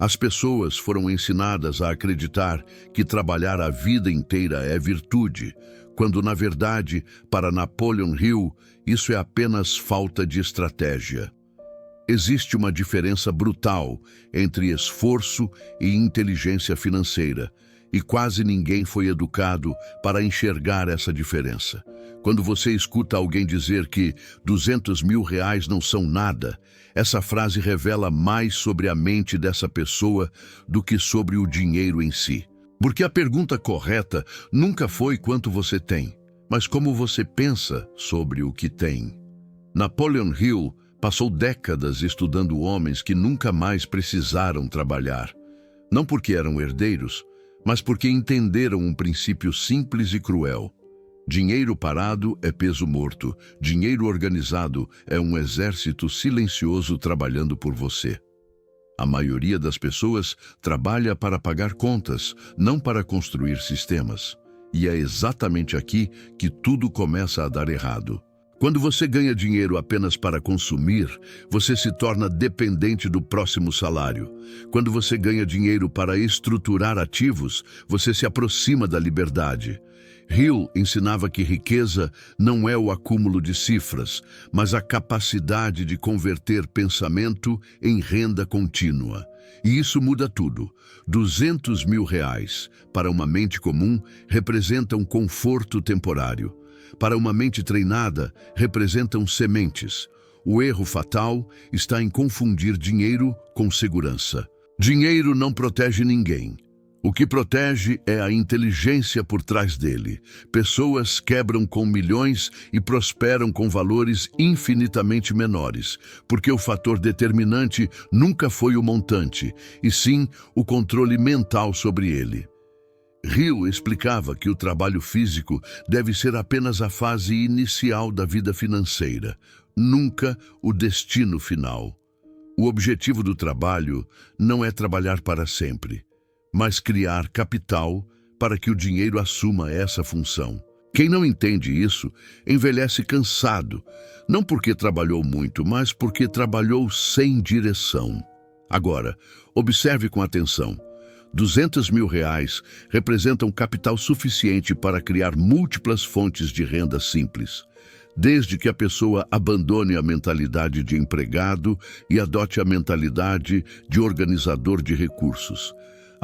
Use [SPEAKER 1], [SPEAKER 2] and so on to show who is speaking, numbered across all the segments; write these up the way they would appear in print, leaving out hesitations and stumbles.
[SPEAKER 1] As pessoas foram ensinadas a acreditar que trabalhar a vida inteira é virtude, quando, na verdade, para Napoleon Hill, isso é apenas falta de estratégia. Existe uma diferença brutal entre esforço e inteligência financeira, e quase ninguém foi educado para enxergar essa diferença. Quando você escuta alguém dizer que R$ 200.000 não são nada, essa frase revela mais sobre a mente dessa pessoa do que sobre o dinheiro em si. Porque a pergunta correta nunca foi quanto você tem, mas como você pensa sobre o que tem. Napoleon Hill passou décadas estudando homens que nunca mais precisaram trabalhar. Não porque eram herdeiros, mas porque entenderam um princípio simples e cruel. Dinheiro parado é peso morto. Dinheiro organizado é um exército silencioso trabalhando por você. A maioria das pessoas trabalha para pagar contas, não para construir sistemas. E é exatamente aqui que tudo começa a dar errado. Quando você ganha dinheiro apenas para consumir, você se torna dependente do próximo salário. Quando você ganha dinheiro para estruturar ativos, você se aproxima da liberdade. Hill ensinava que riqueza não é o acúmulo de cifras, mas a capacidade de converter pensamento em renda contínua. E isso muda tudo. R$ 200.000 para uma mente comum representa um conforto temporário. Para uma mente treinada, representam sementes. O erro fatal está em confundir dinheiro com segurança. Dinheiro não protege ninguém. O que protege é a inteligência por trás dele. Pessoas quebram com milhões e prosperam com valores infinitamente menores, porque o fator determinante nunca foi o montante, e sim o controle mental sobre ele. Hill explicava que o trabalho físico deve ser apenas a fase inicial da vida financeira, nunca o destino final. O objetivo do trabalho não é trabalhar para sempre, mas criar capital para que o dinheiro assuma essa função. Quem não entende isso envelhece cansado, não porque trabalhou muito, mas porque trabalhou sem direção. Agora, observe com atenção. R$ 200.000 representam capital suficiente para criar múltiplas fontes de renda simples, desde que a pessoa abandone a mentalidade de empregado e adote a mentalidade de organizador de recursos.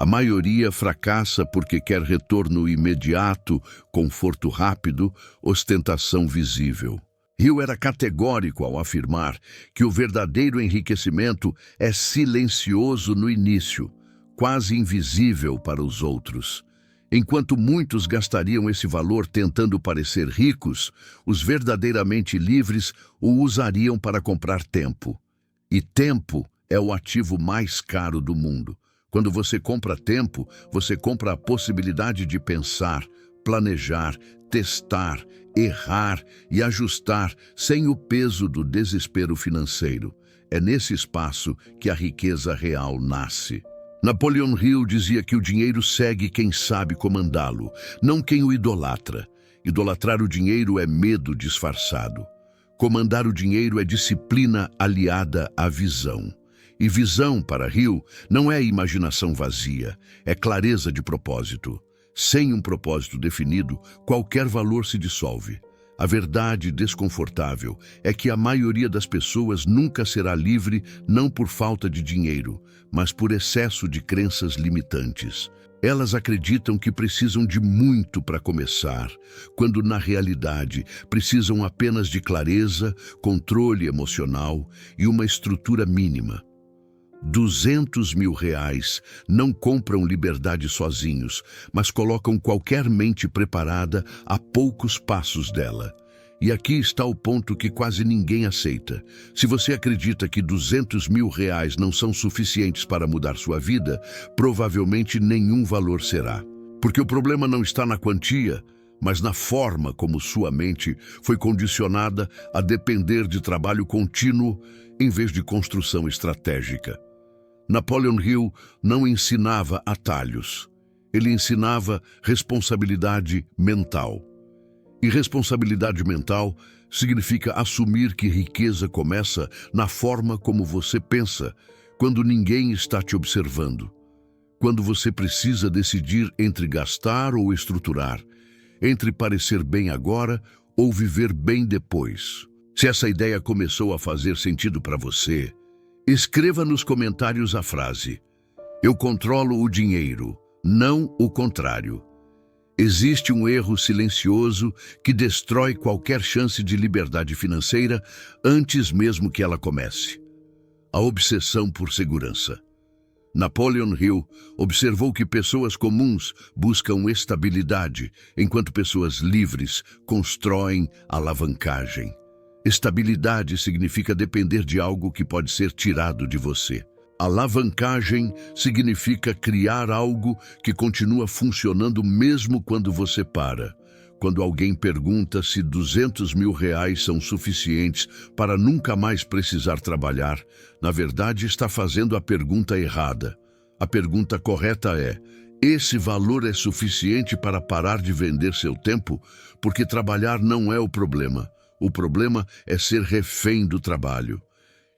[SPEAKER 1] A maioria fracassa porque quer retorno imediato, conforto rápido, ostentação visível. Hill era categórico ao afirmar que o verdadeiro enriquecimento é silencioso no início, quase invisível para os outros. Enquanto muitos gastariam esse valor tentando parecer ricos, os verdadeiramente livres o usariam para comprar tempo. E tempo é o ativo mais caro do mundo. Quando você compra tempo, você compra a possibilidade de pensar, planejar, testar, errar e ajustar sem o peso do desespero financeiro. É nesse espaço que a riqueza real nasce. Napoleon Hill dizia que o dinheiro segue quem sabe comandá-lo, não quem o idolatra. Idolatrar o dinheiro é medo disfarçado. Comandar o dinheiro é disciplina aliada à visão. E visão, para Hill, não é imaginação vazia, é clareza de propósito. Sem um propósito definido, qualquer valor se dissolve. A verdade desconfortável é que a maioria das pessoas nunca será livre não por falta de dinheiro, mas por excesso de crenças limitantes. Elas acreditam que precisam de muito para começar, quando na realidade precisam apenas de clareza, controle emocional e uma estrutura mínima. R$ 200.000 não compram liberdade sozinhos, mas colocam qualquer mente preparada a poucos passos dela. E aqui está o ponto que quase ninguém aceita. Se você acredita que R$ 200.000 não são suficientes para mudar sua vida, provavelmente nenhum valor será. Porque o problema não está na quantia, mas na forma como sua mente foi condicionada a depender de trabalho contínuo em vez de construção estratégica. Napoleon Hill não ensinava atalhos. Ele ensinava responsabilidade mental. E responsabilidade mental significa assumir que riqueza começa na forma como você pensa, quando ninguém está te observando, quando você precisa decidir entre gastar ou estruturar, entre parecer bem agora ou viver bem depois. Se essa ideia começou a fazer sentido para você, escreva nos comentários a frase: "Eu controlo o dinheiro, não o contrário." Existe um erro silencioso que destrói qualquer chance de liberdade financeira antes mesmo que ela comece: a obsessão por segurança. Napoleon Hill observou que pessoas comuns buscam estabilidade, enquanto pessoas livres constroem alavancagem. Estabilidade significa depender de algo que pode ser tirado de você. Alavancagem significa criar algo que continua funcionando mesmo quando você para. Quando alguém pergunta se R$ 200.000 são suficientes para nunca mais precisar trabalhar, na verdade está fazendo a pergunta errada. A pergunta correta é: esse valor é suficiente para parar de vender seu tempo? Porque trabalhar não é o problema. O problema é ser refém do trabalho.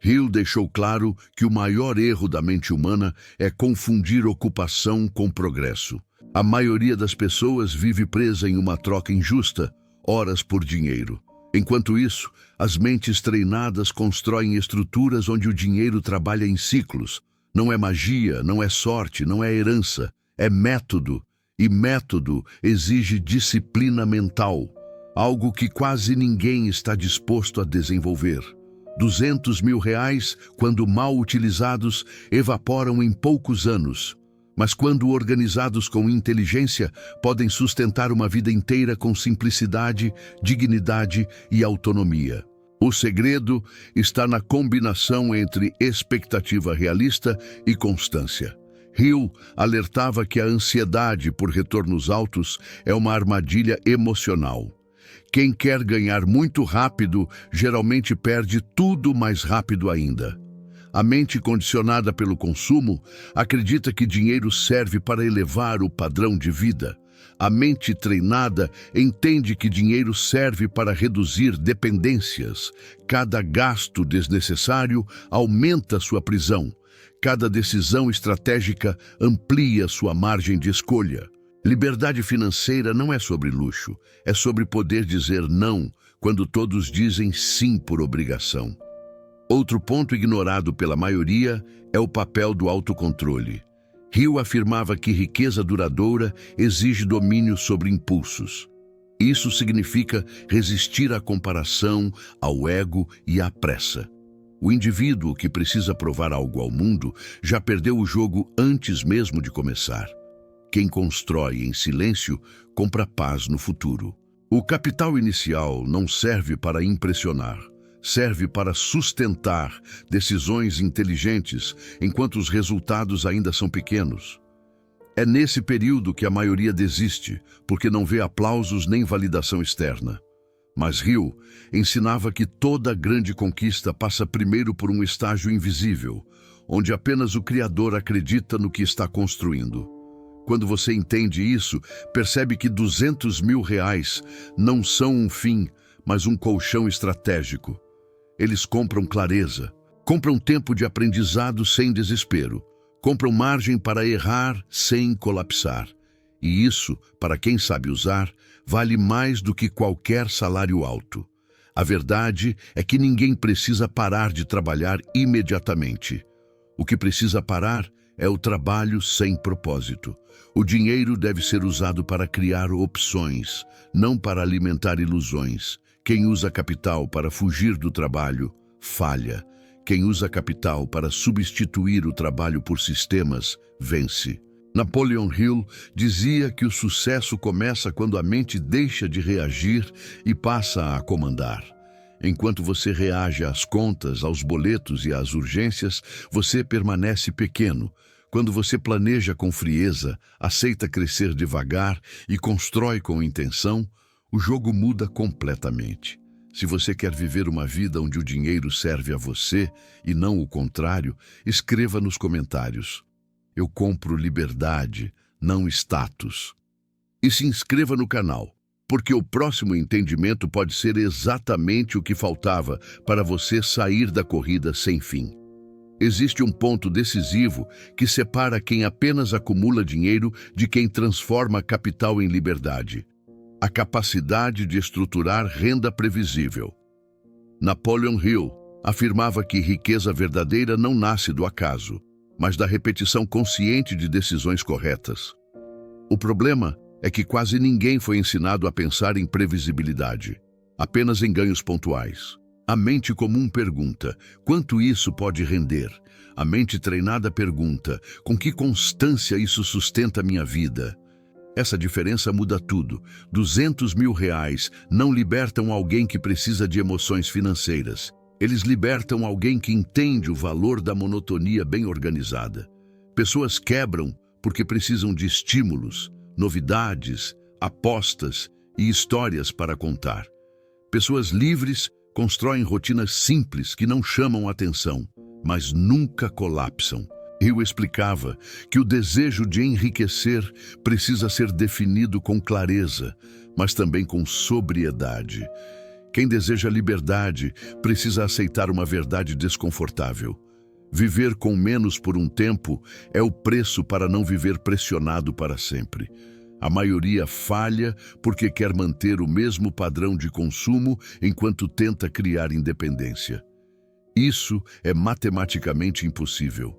[SPEAKER 1] Hill deixou claro que o maior erro da mente humana é confundir ocupação com progresso. A maioria das pessoas vive presa em uma troca injusta, horas por dinheiro. Enquanto isso, as mentes treinadas constroem estruturas onde o dinheiro trabalha em ciclos. Não é magia, não é sorte, não é herança, é método. E método exige disciplina mental, algo que quase ninguém está disposto a desenvolver. R$ 200.000, quando mal utilizados, evaporam em poucos anos. Mas quando organizados com inteligência, podem sustentar uma vida inteira com simplicidade, dignidade e autonomia. O segredo está na combinação entre expectativa realista e constância. Hill alertava que a ansiedade por retornos altos é uma armadilha emocional. Quem quer ganhar muito rápido geralmente perde tudo mais rápido ainda. A mente condicionada pelo consumo acredita que dinheiro serve para elevar o padrão de vida. A mente treinada entende que dinheiro serve para reduzir dependências. Cada gasto desnecessário aumenta sua prisão. Cada decisão estratégica amplia sua margem de escolha. Liberdade financeira não é sobre luxo, é sobre poder dizer não quando todos dizem sim por obrigação. Outro ponto ignorado pela maioria é o papel do autocontrole. Hill afirmava que riqueza duradoura exige domínio sobre impulsos. Isso significa resistir à comparação, ao ego e à pressa. O indivíduo que precisa provar algo ao mundo já perdeu o jogo antes mesmo de começar. Quem constrói em silêncio compra paz no futuro. O capital inicial não serve para impressionar, serve para sustentar decisões inteligentes enquanto os resultados ainda são pequenos. É nesse período que a maioria desiste, porque não vê aplausos nem validação externa. Mas Hill ensinava que toda grande conquista passa primeiro por um estágio invisível, onde apenas o Criador acredita no que está construindo. Quando você entende isso, percebe que R$ 200.000 não são um fim, mas um colchão estratégico. Eles compram clareza, compram tempo de aprendizado sem desespero, compram margem para errar sem colapsar. E isso, para quem sabe usar, vale mais do que qualquer salário alto. A verdade é que ninguém precisa parar de trabalhar imediatamente. O que precisa parar é o trabalho sem propósito. O dinheiro deve ser usado para criar opções, não para alimentar ilusões. Quem usa capital para fugir do trabalho, falha. Quem usa capital para substituir o trabalho por sistemas, vence. Napoleon Hill dizia que o sucesso começa quando a mente deixa de reagir e passa a comandar. Enquanto você reage às contas, aos boletos e às urgências, você permanece pequeno. Quando você planeja com frieza, aceita crescer devagar e constrói com intenção, o jogo muda completamente. Se você quer viver uma vida onde o dinheiro serve a você e não o contrário, escreva nos comentários: "Eu compro liberdade, não status." E se inscreva no canal, porque o próximo entendimento pode ser exatamente o que faltava para você sair da corrida sem fim. Existe um ponto decisivo que separa quem apenas acumula dinheiro de quem transforma capital em liberdade: a capacidade de estruturar renda previsível. Napoleon Hill afirmava que riqueza verdadeira não nasce do acaso, mas da repetição consciente de decisões corretas. O problema é que quase ninguém foi ensinado a pensar em previsibilidade, apenas em ganhos pontuais. A mente comum pergunta: quanto isso pode render? A mente treinada pergunta: com que constância isso sustenta minha vida? Essa diferença muda tudo. R$ 200.000 não libertam alguém que precisa de emoções financeiras. Eles libertam alguém que entende o valor da monotonia bem organizada. Pessoas quebram porque precisam de estímulos, novidades, apostas e histórias para contar. Pessoas livres constroem rotinas simples que não chamam atenção, mas nunca colapsam. Hill explicava que o desejo de enriquecer precisa ser definido com clareza, mas também com sobriedade. Quem deseja liberdade precisa aceitar uma verdade desconfortável. Viver com menos por um tempo é o preço para não viver pressionado para sempre. A maioria falha porque quer manter o mesmo padrão de consumo enquanto tenta criar independência. Isso é matematicamente impossível.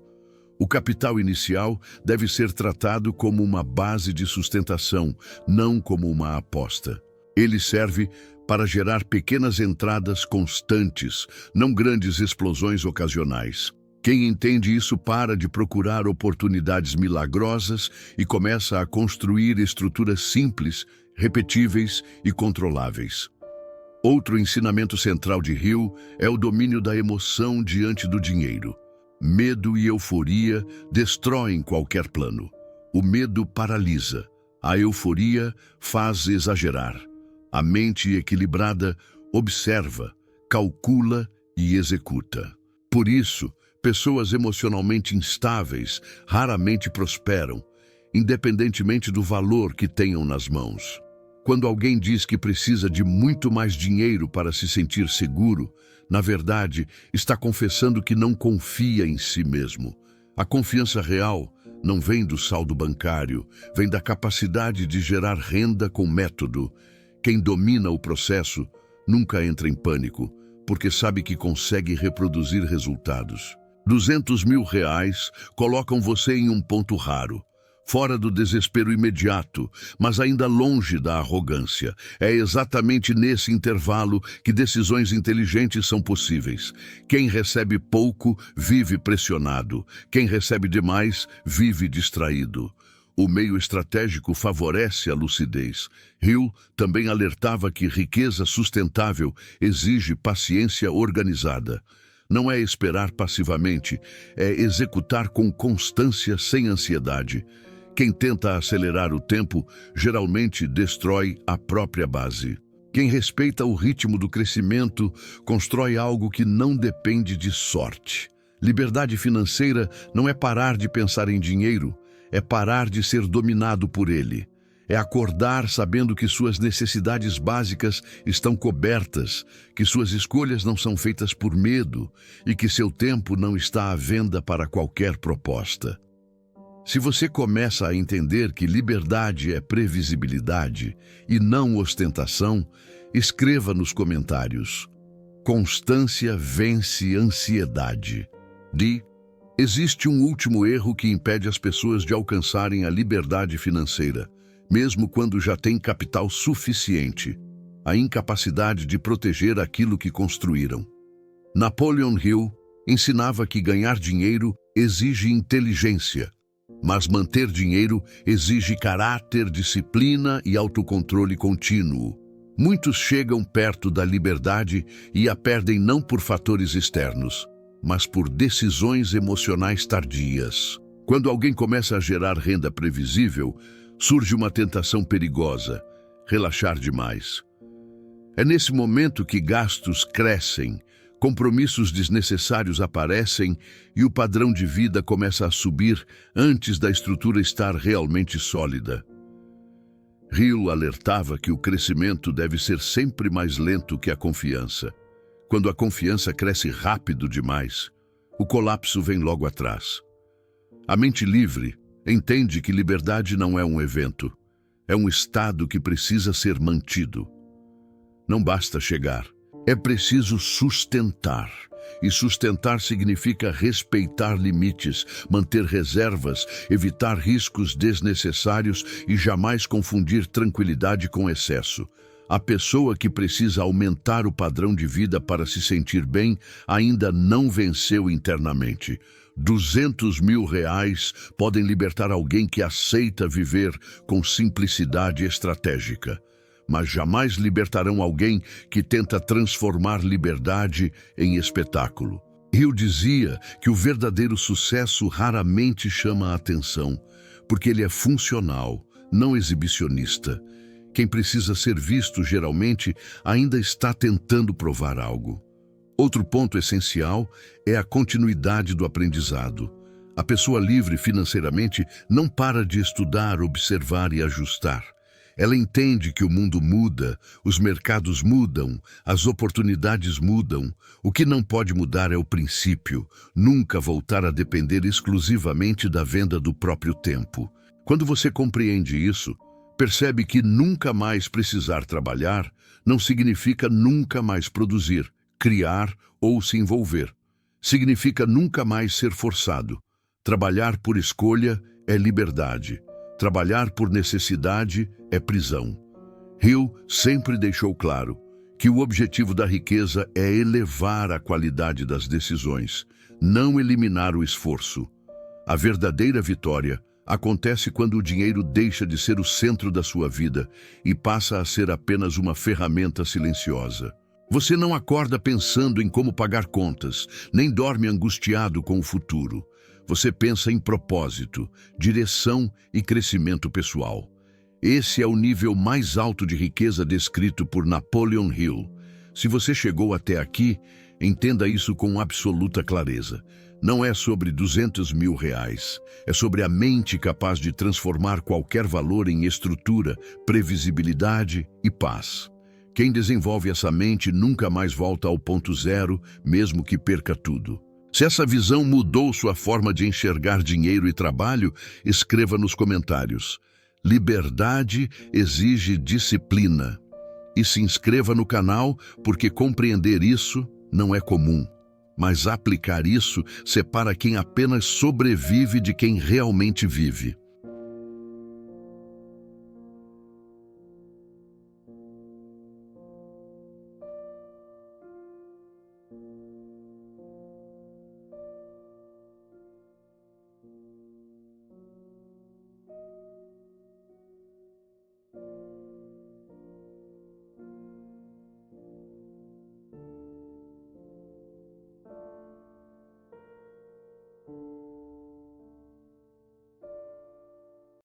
[SPEAKER 1] O capital inicial deve ser tratado como uma base de sustentação, não como uma aposta. Ele serve para gerar pequenas entradas constantes, não grandes explosões ocasionais. Quem entende isso para de procurar oportunidades milagrosas e começa a construir estruturas simples, repetíveis e controláveis. Outro ensinamento central de Hill é o domínio da emoção diante do dinheiro. Medo e euforia destroem qualquer plano. O medo paralisa. A euforia faz exagerar. A mente equilibrada observa, calcula e executa. Por isso, pessoas emocionalmente instáveis raramente prosperam, independentemente do valor que tenham nas mãos. Quando alguém diz que precisa de muito mais dinheiro para se sentir seguro, na verdade, está confessando que não confia em si mesmo. A confiança real não vem do saldo bancário, vem da capacidade de gerar renda com método. Quem domina o processo nunca entra em pânico, porque sabe que consegue reproduzir resultados. R$ 200.000 colocam você em um ponto raro, fora do desespero imediato, mas ainda longe da arrogância. É exatamente nesse intervalo que decisões inteligentes são possíveis. Quem recebe pouco vive pressionado. Quem recebe demais vive distraído. O meio estratégico favorece a lucidez. Hill também alertava que riqueza sustentável exige paciência organizada. Não é esperar passivamente, é executar com constância sem ansiedade. Quem tenta acelerar o tempo geralmente destrói a própria base. Quem respeita o ritmo do crescimento constrói algo que não depende de sorte. Liberdade financeira não é parar de pensar em dinheiro, é parar de ser dominado por ele. É acordar sabendo que suas necessidades básicas estão cobertas, que suas escolhas não são feitas por medo e que seu tempo não está à venda para qualquer proposta. Se você começa a entender que liberdade é previsibilidade e não ostentação, escreva nos comentários: constância vence ansiedade. Existe um último erro que impede as pessoas de alcançarem a liberdade financeira, mesmo quando já têm capital suficiente: a incapacidade de proteger aquilo que construíram. Napoleon Hill ensinava que ganhar dinheiro exige inteligência, mas manter dinheiro exige caráter, disciplina e autocontrole contínuo. Muitos chegam perto da liberdade e a perdem não por fatores externos, mas por decisões emocionais tardias. Quando alguém começa a gerar renda previsível, surge uma tentação perigosa: relaxar demais. É nesse momento que gastos crescem, compromissos desnecessários aparecem e o padrão de vida começa a subir antes da estrutura estar realmente sólida. Hill alertava que o crescimento deve ser sempre mais lento que a confiança. Quando a confiança cresce rápido demais, o colapso vem logo atrás. A mente livre entende que liberdade não é um evento, é um estado que precisa ser mantido. Não basta chegar, é preciso sustentar. E sustentar significa respeitar limites, manter reservas, evitar riscos desnecessários e jamais confundir tranquilidade com excesso. A pessoa que precisa aumentar o padrão de vida para se sentir bem ainda não venceu internamente. R$ 200.000 podem libertar alguém que aceita viver com simplicidade estratégica, mas jamais libertarão alguém que tenta transformar liberdade em espetáculo. Hill dizia que o verdadeiro sucesso raramente chama a atenção, porque ele é funcional, não exibicionista. Quem precisa ser visto, geralmente, ainda está tentando provar algo. Outro ponto essencial é a continuidade do aprendizado. A pessoa livre financeiramente não para de estudar, observar e ajustar. Ela entende que o mundo muda, os mercados mudam, as oportunidades mudam. O que não pode mudar é o princípio, nunca voltar a depender exclusivamente da venda do próprio tempo. Quando você compreende isso, percebe que nunca mais precisar trabalhar não significa nunca mais produzir, criar ou se envolver. Significa nunca mais ser forçado. Trabalhar por escolha é liberdade. Trabalhar por necessidade é prisão. Hill sempre deixou claro que o objetivo da riqueza é elevar a qualidade das decisões, não eliminar o esforço. A verdadeira vitória acontece quando o dinheiro deixa de ser o centro da sua vida e passa a ser apenas uma ferramenta silenciosa. Você não acorda pensando em como pagar contas, nem dorme angustiado com o futuro. Você pensa em propósito, direção e crescimento pessoal. Esse é o nível mais alto de riqueza descrito por Napoleon Hill. Se você chegou até aqui, entenda isso com absoluta clareza. Não é sobre R$ 200.000, é sobre a mente capaz de transformar qualquer valor em estrutura, previsibilidade e paz. Quem desenvolve essa mente nunca mais volta ao ponto zero, mesmo que perca tudo. Se essa visão mudou sua forma de enxergar dinheiro e trabalho, escreva nos comentários. Liberdade exige disciplina. E se inscreva no canal, porque compreender isso não é comum. Mas aplicar isso separa quem apenas sobrevive de quem realmente vive.